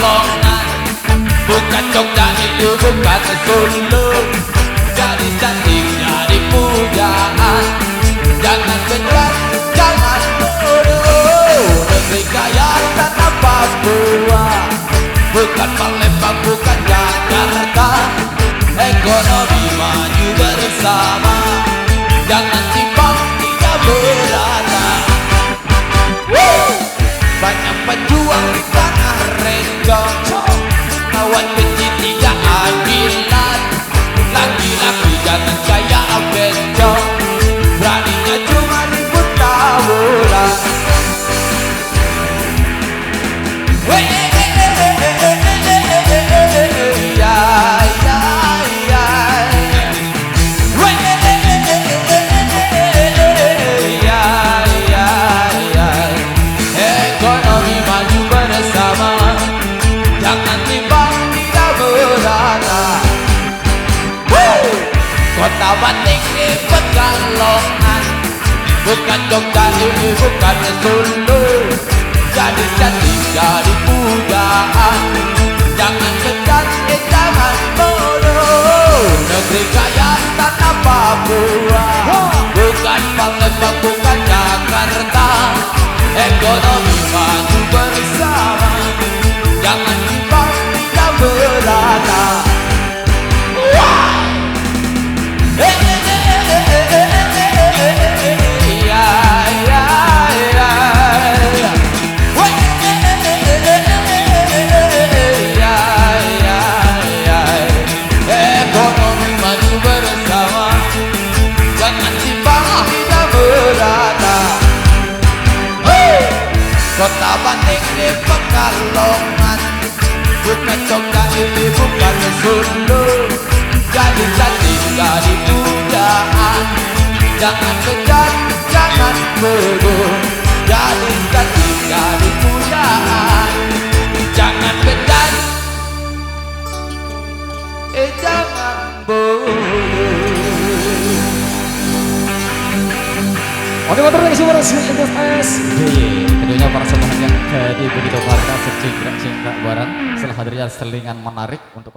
Pekalongan, bukan Jogja itu bukan Solo. Jadi cantik jadi pujaan, jangan kejar jangan bodoh. Negeri kaya tanah Papua, bukan Palembang bukan Jakarta. Ekonomi maju bersama, jangan timbang tidak berata. Banyak pejuang di tanah Renjong, kawan benci tidak adilan. Laki-laki jangan kayak bencong, beraninya cuma ribut tawuran. Ekonomi maju bersama, jangan timbang tidak berata. Kota Batik di Pekalongan, bukan Jogja ini bukan Solo. Jadi cantik jadi pujaan, jangan kejar jangan bodoh. Negeri kaya tanah Papua, bukan Palembang bukan Jakarta. Ekonomi maju bersama, jangan timbang tidak berata. Ekonomi maju bersama, jangan timbang tidak berata. Kota Batik di Pekalongan, bukan Jogja ini bukan Solo. Jadi cantik jadi pujaan, jangan kejar jangan bodoh. Jadi cantik jadi pujaan, jangan kejar jangan bodoh. Oke, motor lagi suara tentunya para semuanya jadi begitu warga secingkrak-cingkrak barang setelah hadirnya selingan menarik untuk